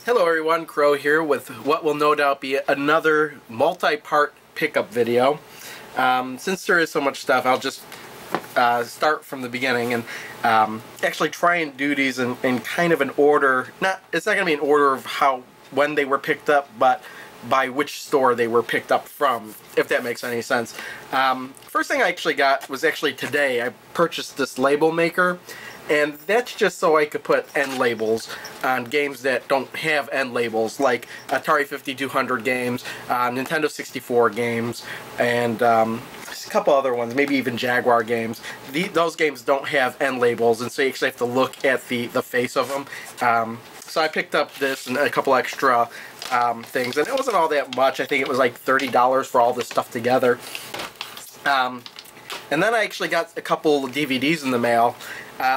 Hello everyone, Crow here with what will no doubt be another multi-part pickup video. Since there is so much stuff, I'll just start from the beginning and actually try and do these in kind of an order. It's not going to be an order of when they were picked up, but by which store they were picked up from, if that makes any sense. First thing I actually got was actually today. I purchased this label maker. And that's just so I could put end labels on games that don't have end labels, like Atari 5200 games, Nintendo 64 games, and a couple other ones, maybe even Jaguar games. Those games don't have end labels, and so you actually have to look at the face of them. So I picked up this and a couple extra things, and it wasn't all that much. I think it was like $30 for all this stuff together. And then I actually got a couple of DVDs in the mail.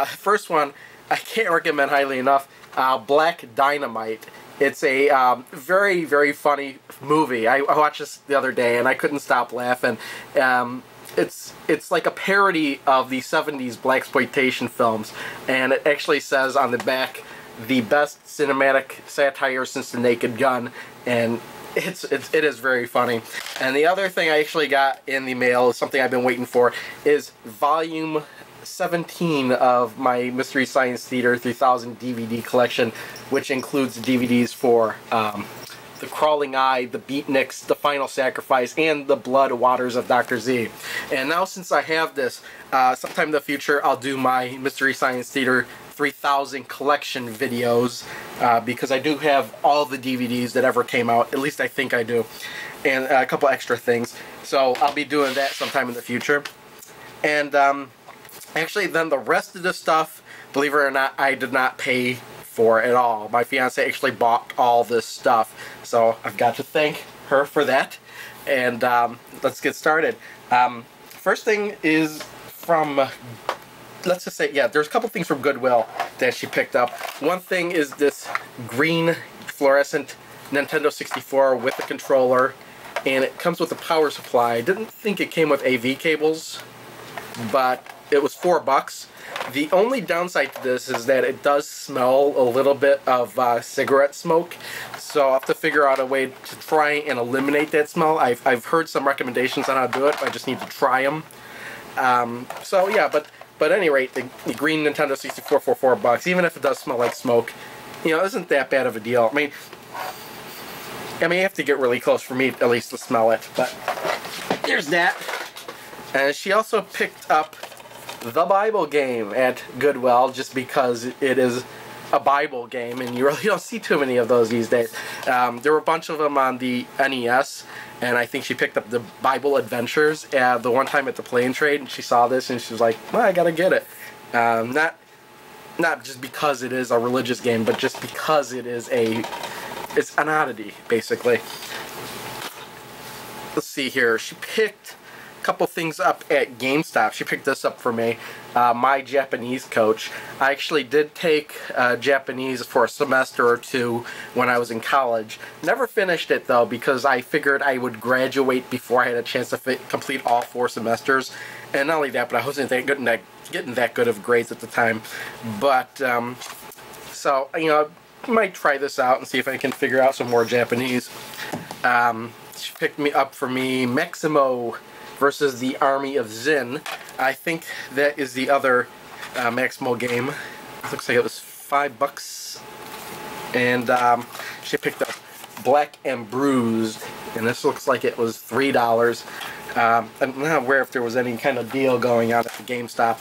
First one, I can't recommend highly enough, Black Dynamite. It's a very, very funny movie. I watched this the other day and I couldn't stop laughing. It's like a parody of the 70s blaxploitation films, and it actually says on the back, the best cinematic satire since The Naked Gun, and it is very funny. And the other thing I actually got in the mail is something I've been waiting for, is volume 17 of my Mystery Science Theater 3000 DVD collection, which includes DVDs for The Crawling Eye, The Beatniks, The Final Sacrifice, and The Blood Waters of Dr. Z. And now since I have this, sometime in the future I'll do my Mystery Science Theater 3000 collection videos, because I do have all the DVDs that ever came out, at least I think I do, and a couple extra things. So I'll be doing that sometime in the future. And actually, then the rest of the stuff, believe it or not, I did not pay for at all. My fiance actually bought all this stuff, so I've got to thank her for that. And let's get started. First thing is from, let's just say, yeah, there's a couple things from Goodwill that she picked up. One thing is this green fluorescent Nintendo 64 with a controller, and it comes with a power supply. I didn't think it came with AV cables, but it was $4. The only downside to this is that it does smell a little bit of cigarette smoke, so I'll have to figure out a way to try and eliminate that smell. I've heard some recommendations on how to do it, but I just need to try them. So yeah, but at any rate, the green Nintendo 64 for $4, even if it does smell like smoke, you know, isn't that bad of a deal. I mean, you have to get really close for me at least to smell it, but there's that. And she also picked up the Bible game at Goodwill, just because it is a Bible game, and you really don't see too many of those these days. There were a bunch of them on the NES, and I think she picked up the Bible Adventures the one time at the Play and Trade, and she saw this and she was like, well, I gotta get it. Not just because it is a religious game, but just because it's an oddity, basically. Let's see here. She picked couple things up at GameStop. She picked this up for me, My Japanese Coach. I actually did take Japanese for a semester or two when I was in college. Never finished it though, because I figured I would graduate before I had a chance to complete all 4 semesters. And not only that, but I wasn't getting that good of grades at the time. But so, you know, I might try this out and see if I can figure out some more Japanese. She picked up for me Maximo versus the Army of Zin. I think that is the other Maximo game. It looks like it was $5. And she picked up Black and Bruised, and this looks like it was $3. I'm not aware if there was any kind of deal going on at the GameStop.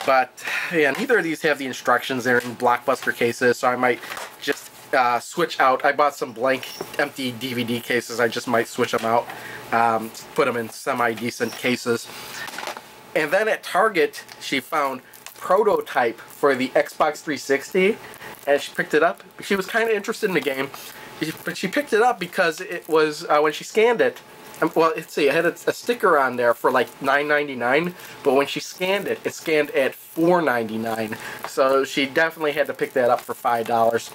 But yeah, neither of these have the instructions. They're in Blockbuster cases, so I might just switch out. I bought some blank, empty DVD cases. I just might switch them out. Put them in semi-decent cases. And then at Target, she found Prototype for the Xbox 360, and she picked it up. She was kind of interested in the game, but she picked it up because it was, when she scanned it, well, let's see, it had a sticker on there for like $9.99, but when she scanned it, it scanned at $4.99. So she definitely had to pick that up for $5.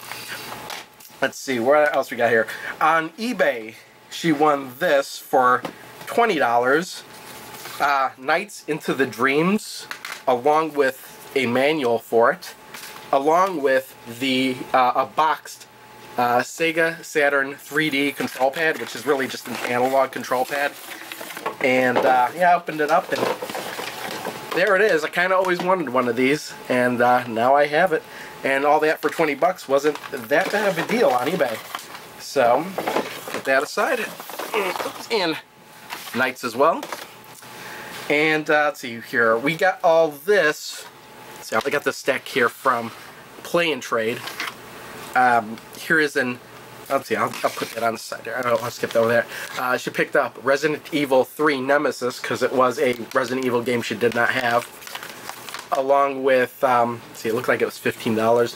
Let's see, what else we got here? On eBay, she won this for $20. Nights into the Dreams, along with a manual for it, along with the a boxed Sega Saturn 3D control pad, which is really just an analog control pad. And yeah, I opened it up and there it is. I kind of always wanted one of these, and now I have it. And all that for 20 bucks wasn't that bad of a deal on eBay. So, put that aside. And Knights as well. And let's see here. We got all this. Let's see, I got this stack here from Play and Trade. Here is an. Let's see, I'll put that on the side there. I'll skip over there. She picked up Resident Evil 3 Nemesis because it was a Resident Evil game she did not have. Along with, let's see, it looked like it was $15.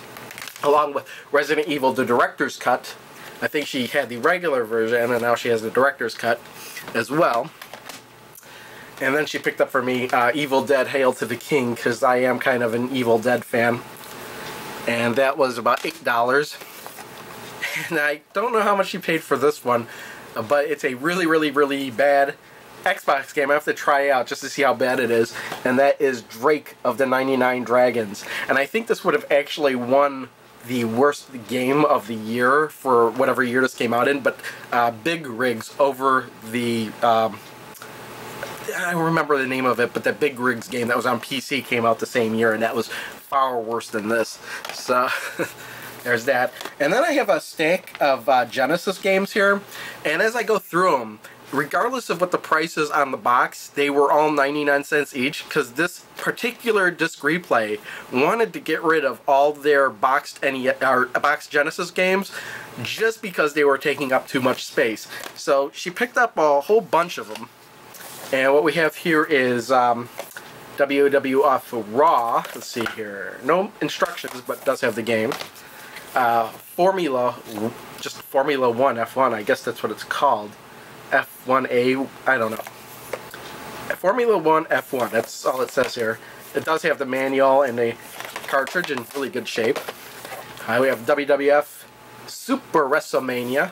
Along with Resident Evil the Director's Cut. I think she had the regular version and now she has the Director's Cut as well. And then she picked up for me Evil Dead Hail to the King because I am kind of an Evil Dead fan. And that was about $8. And I don't know how much she paid for this one, but it's a really, really, really bad Xbox game. I have to try it out just to see how bad it is. And that is Drake of the 99 Dragons. And I think this would have actually won the worst game of the year for whatever year this came out in. But Big Rigs over the... I don't remember the name of it, but that Big Rigs game that was on PC came out the same year, and that was far worse than this. So... There's that. And then I have a stack of Genesis games here. And as I go through them, regardless of what the price is on the box, they were all 99 cents each. Because this particular disc replay wanted to get rid of all their boxed Genesis games just because they were taking up too much space. So she picked up a whole bunch of them. And what we have here is WWF Raw. Let's see here. No instructions, but does have the game. Formula 1 F1, I guess that's what it's called. F1A, I don't know. Formula 1 F1, that's all it says here. It does have the manual and a cartridge in really good shape. We have WWF Super WrestleMania,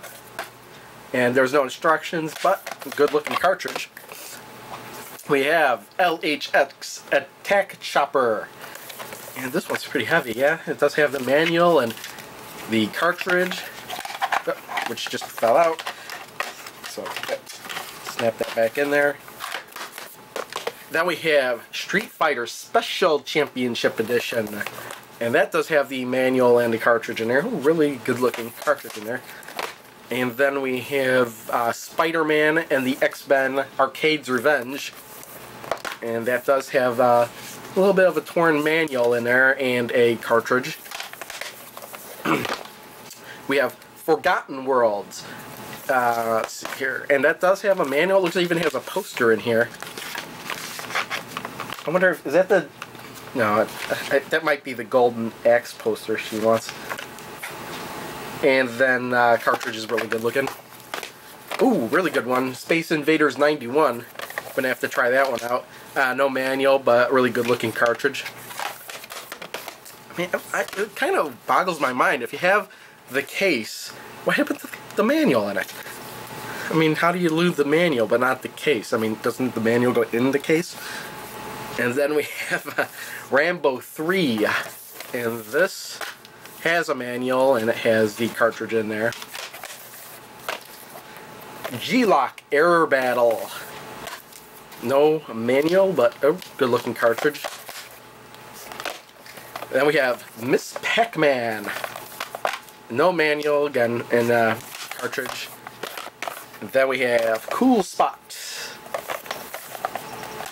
and there's no instructions, but a good looking cartridge. We have LHX Attack Chopper, and this one's pretty heavy, yeah? It does have the manual and the cartridge, which just fell out, so snap that back in there. Then we have Street Fighter Special Championship Edition, and that does have the manual and the cartridge in there. Ooh, really good looking cartridge in there. And then we have Spider-Man and the X-Men Arcade's Revenge, and that does have a little bit of a torn manual in there and a cartridge. We have Forgotten Worlds. Let's see here. And that does have a manual. It looks like it even has a poster in here. I wonder if... Is that the... No, that might be the Golden Axe poster she wants. And then cartridge is really good looking. Ooh, really good one. Space Invaders 91. Gonna have to try that one out. No manual, but really good looking cartridge. I mean, it kind of boggles my mind. If you have the case, what happened to the manual in it? I mean, how do you lose the manual but not the case? I mean, doesn't the manual go in the case? And then we have Rambo 3, and this has a manual and it has the cartridge in there. G-Lock Error Battle. No manual, but a good looking cartridge. Then we have Miss Pac-Man. No manual, again, and cartridge. And then we have Cool Spot.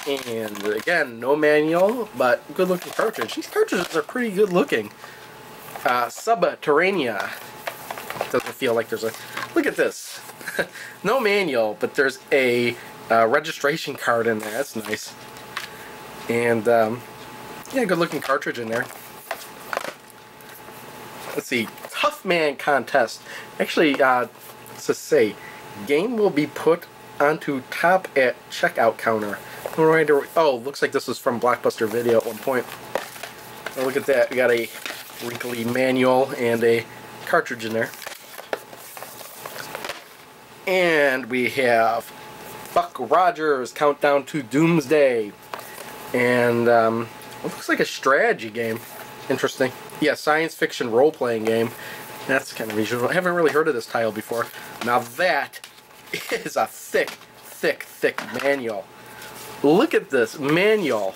And again, no manual, but good looking cartridge. These cartridges are pretty good looking. Subterranea. Doesn't feel like there's a... Look at this. No manual, but there's a registration card in there. That's nice. And, yeah, good looking cartridge in there. Let's see. Tough Man Contest. Actually, to say, game will be put onto top at checkout counter. Oh, looks like this was from Blockbuster Video at one point. Oh, look at that. We got a wrinkly manual and a cartridge in there. And we have Buck Rogers Countdown to Doomsday. And it looks like a strategy game. Interesting. Yeah, science fiction role-playing game. That's kind of unusual. I haven't really heard of this title before. Now that is a thick, thick, thick manual. Look at this manual.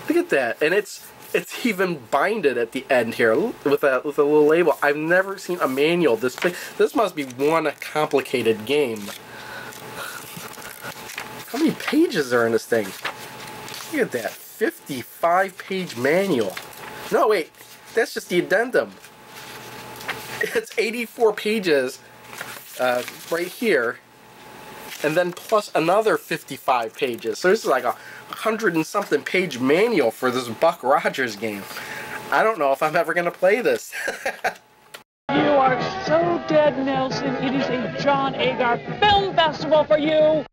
Look at that, and it's even binded at the end here with a little label. I've never seen a manual this big. This must be one complicated game. How many pages are in this thing? Look at that, 55-page manual. No, wait, that's just the addendum. It's 84 pages right here, and then plus another 55 pages. So this is like a 100 and something page manual for this Buck Rogers game. I don't know if I'm ever going to play this. You are so dead, Nelson. It is a John Agar Film Festival for you.